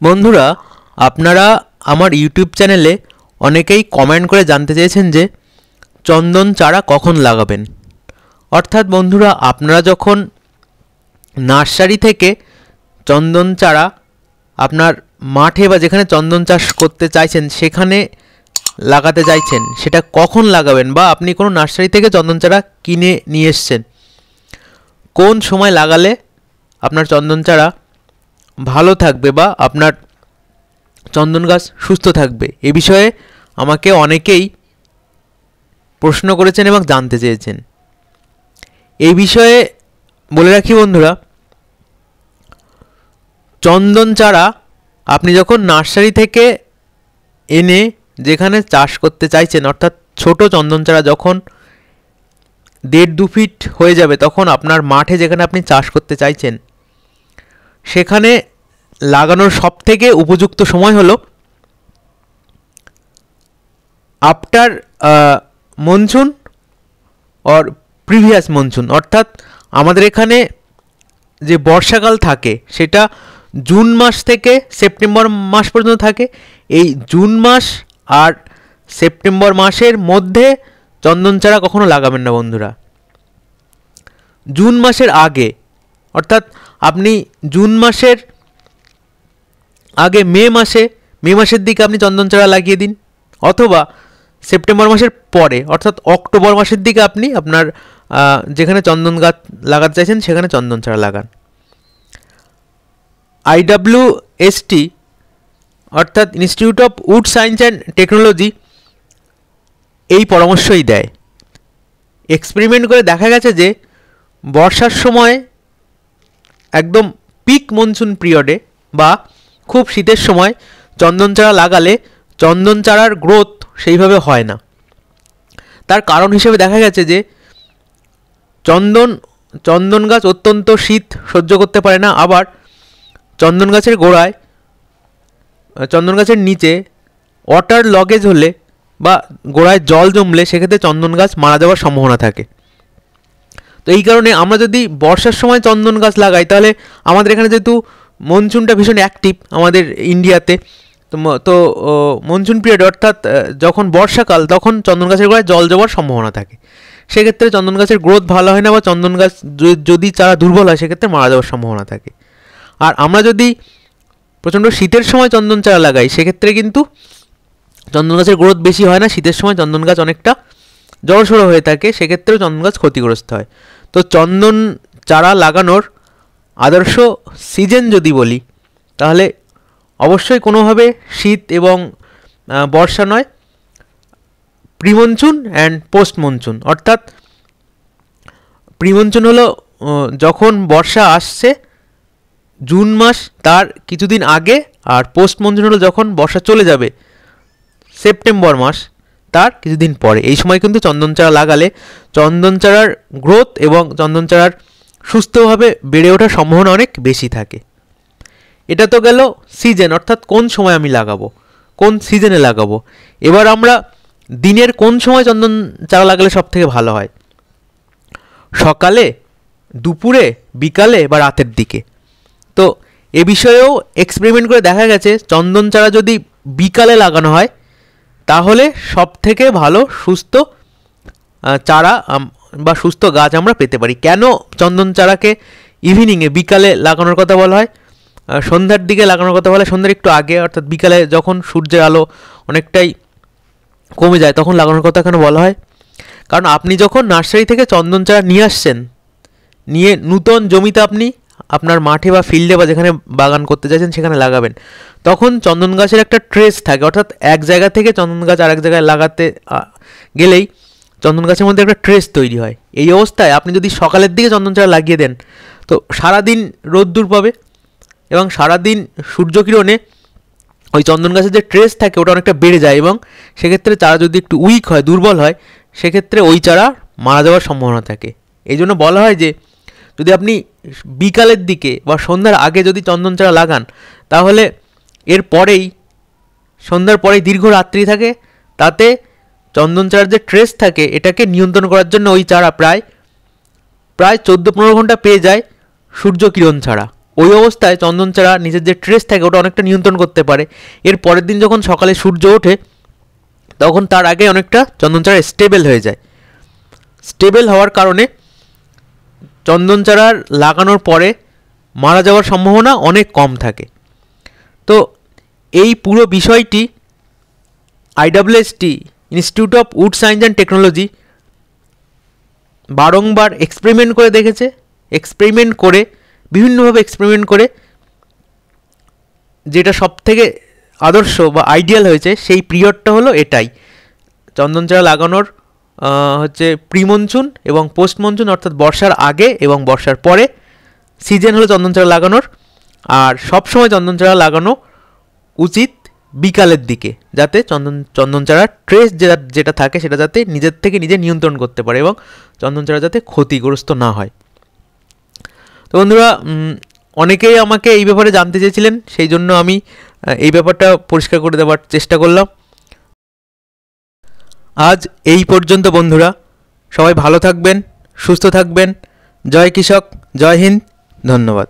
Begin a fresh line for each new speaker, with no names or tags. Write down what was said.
বন্ধুরা, আপনারা আমার ইউটিউব চ্যানেলে অনেকেই কমেন্ট করে জানতে চেয়েছেন যে চন্দন চারা কখন লাগাবেন। অর্থাৎ বন্ধুরা, আপনারা যখন নার্সারি থেকে চন্দন চারা আপনার মাঠে বা যেখানে চন্দন চাষ করতে চাইছেন সেখানে লাগাতে চাইছেন, সেটা কখন লাগাবেন, বা আপনি কোনো নার্সারি থেকে চন্দন চারা কিনে নিয়ে এসছেন, কোন সময় লাগালে আপনার চন্দন চারা ভালো থাকবে বা আপনার চন্দন গাছ সুস্থ থাকবে, এ বিষয়ে আমাকে অনেকেই প্রশ্ন করেছেন এবং জানতে চেয়েছেন। এই বিষয়ে বলে রাখি বন্ধুরা, চন্দন চারা আপনি যখন নার্সারি থেকে এনে যেখানে চাষ করতে চাইছেন, অর্থাৎ ছোট চন্দন চারা যখন 1.5-2 ফিট হয়ে যাবে, তখন আপনার মাঠে যেখানে আপনি চাষ করতে চাইছেন সেখানে লাগানোর সবথেকে উপযুক্ত সময় হলো after monsoon or previous monsoon. অর্থাৎ আমাদের এখানে যে বর্ষাকাল থাকে সেটা জুন মাস থেকে সেপ্টেম্বর মাস পর্যন্ত থাকে। এই জুন মাস আর সেপ্টেম্বর মাসের মধ্যে চন্দন চারা কখনো লাগাবেন না বন্ধুরা। জুন মাসের আগে, অর্থাৎ আপনি জুন মাসের আগে মে মাসের দিকে আপনি চন্দন চারা লাগিয়ে দিন, অথবা সেপ্টেম্বর মাসের পরে অর্থাৎ অক্টোবর মাসের দিকে আপনি আপনার যেখানে চন্দন গাছ লাগাতে চাইছেন সেখানে চন্দন চারা লাগান। IWST অর্থাৎ institute of wood science and technology এই পরামর্শই দেয়। এক্সপেরিমেন্ট করে দেখা গেছে যে বর্ষার সময় একদম পিক মনসুন পিরিয়ডে বা খুব শীতের সময় চন্দন চারা লাগালে চন্দন চারার গ্রোথ সেইভাবে হয় না। তার কারণ হিসেবে দেখা গেছে যে চন্দন গাছ অত্যন্ত শীত সহ্য করতে পারে না, আবার চন্দন গাছের গোড়ায়, চন্দন গাছের নিচে ওয়াটার লগেজ হলে বা গোড়ায় জল জমলে সেক্ষেত্রে চন্দন গাছ মারা যাওয়ার সম্ভাবনা থাকে। তো এই কারণে আমরা যদি বর্ষার সময় চন্দন গাছ লাগাই, তাহলে আমাদের এখানে যেহেতু মনসুনটা ভীষণ অ্যাক্টিভ আমাদের ইন্ডিয়াতে, তো মনসুন পিরিয়ড অর্থাৎ যখন বর্ষাকাল তখন চন্দন গাছের গোড়ায় জল জমার সম্ভাবনা থাকে। সেক্ষেত্রে চন্দন গাছের গ্রোথ ভালো হয় না, বা চন্দন গাছ যদি চারা দুর্বল হয় সেক্ষেত্রে মারা যাওয়ার সম্ভাবনা থাকে। আর আমরা যদি প্রচণ্ড শীতের সময় চন্দন চারা লাগাই সেক্ষেত্রে কিন্তু চন্দন গাছের গ্রোথ বেশি হয় না, শীতের সময় চন্দন গাছ অনেকটা জড়সড়ো হয়ে থাকে, সেক্ষেত্রেও চন্দন গাছ ক্ষতিগ্রস্ত হয়। তো চন্দন চারা লাগানোর আদর্শ সিজন যদি বলি, তাহলে অবশ্যই কোনোভাবে শীত এবং বর্ষা নয়, pre monsoon and post monsoon. অর্থাৎ প্রি মনসুন হলো যখন বর্ষা আসছে জুন মাস তার কিছুদিন আগে, আর পোস্ট মনসুন হলো যখন বর্ষা চলে যাবে সেপ্টেম্বর মাস তার কিছুদিন পরে। এই সময় কিন্তু চন্দন চারা লাগালে চন্দন চারার গ্রোথ এবং চন্দন চারার সুস্থভাবে বেড়ে ওঠার সম্ভাবনা অনেক বেশি থাকে। এটা তো গেল সিজন, অর্থাৎ কোন সময় আমি লাগাবো, কোন সিজনে লাগাবো। এবার আমরা দিনের কোন সময় চন্দন চারা লাগালে সব থেকে ভালো হয়, সকালে, দুপুরে, বিকালে বা রাতের দিকে। তো এ বিষয়েও এক্সপেরিমেন্ট করে দেখা গেছে চন্দন চারা যদি বিকালে লাগানো হয় তাহলে সব থেকে ভালো সুস্থ চারা বা সুস্থ গাছ আমরা পেতে পারি। কেন চন্দন চারাকে ইভিনিংয়ে বিকালে লাগানোর কথা বলা হয়, সন্ধ্যার দিকে লাগানোর কথা বলা হয়, সন্ধ্যার একটু আগে, অর্থাৎ বিকালে যখন সূর্যের আলো অনেকটাই কমে যায় তখন লাগানোর কথা কেন বলা হয়? কারণ আপনি যখন নার্সারি থেকে চন্দন চারা নিয়ে আসছেন, নিয়ে নূতন জমিতে আপনি আপনার মাঠে বা ফিল্ডে বা যেখানে বাগান করতে চাইছেন সেখানে লাগাবেন, তখন চন্দন গাছের একটা ট্রেস থাকে। অর্থাৎ এক জায়গা থেকে চন্দন গাছ আরেক জায়গায় লাগাতে গেলেই চন্দন গাছের মধ্যে একটা ট্রেস তৈরি হয়। এই অবস্থায় আপনি যদি সকালের দিকে চন্দন চারা লাগিয়ে দেন তো সারাদিন রোদ্দুর পাবে এবং সারাদিন সূর্যকিরণে ওই চন্দন গাছের যে ট্রেস থাকে ওটা অনেকটা বেড়ে যায়, এবং সেক্ষেত্রে চারা যদি একটু উইক হয়, দুর্বল হয়, সেক্ষেত্রে ওই চারা মারা যাওয়ার সম্ভাবনা থাকে। এই জন্য বলা হয় যে যদি আপনি বিকালের দিকে বা সন্ধ্যার আগে যদি চন্দন চারা লাগান, তাহলে এর পরেই সন্ধ্যার পরেই দীর্ঘ রাত্রি থাকে, তাতে চন্দন চারার যে ট্রেস থাকে এটাকে নিয়ন্ত্রণ করার জন্য ওই চারা প্রায় 14-15 ঘন্টা পেয়ে যায় সূর্যকিরণ ছাড়া। ওই অবস্থায় চন্দন চারা নিজের যে ট্রেস থাকে ওটা অনেকটা নিয়ন্ত্রণ করতে পারে। এর পরের দিন যখন সকালে সূর্য ওঠে তখন তার আগে অনেকটা চন্দন চারা স্টেবল হয়ে যায়। স্টেবল হওয়ার কারণে চন্দন চারার লাগানোর পরে মারা যাওয়ার সম্ভাবনা অনেক কম থাকে। তো এই পুরো বিষয়টি IWST institute of wood science and technology বারংবার এক্সপেরিমেন্ট করে দেখেছে। বিভিন্নভাবে এক্সপেরিমেন্ট করে যেটা সবথেকে আদর্শ বা আইডিয়াল হয়েছে সেই পিরিয়ডটা হলো এটাই, চন্দন চারা লাগানোর হচ্ছে প্রি মনসুন এবং পোস্ট মনসুন, অর্থাৎ বর্ষার আগে এবং বর্ষার পরে সিজন হলো চন্দন চারা লাগানোর। আর সবসময় চন্দন চারা লাগানো উচিত বিকালের দিকে, যাতে চন্দন চারার ট্রেস যেটা থাকে সেটা যাতে নিজের থেকে নিজে নিয়ন্ত্রণ করতে পারে এবং চন্দন চারা যাতে ক্ষতিগ্রস্ত না হয়। তো বন্ধুরা, অনেকেই আমাকে এই ব্যাপারে জানতে চেয়েছিলেন, সেই জন্য আমি এই ব্যাপারটা পরিষ্কার করে দেওয়ার চেষ্টা করলাম। আজ এই পর্যন্ত বন্ধুরা, সবাই ভালো থাকবেন, সুস্থ থাকবেন। জয় কৃষক, জয় হিন্দ, ধন্যবাদ।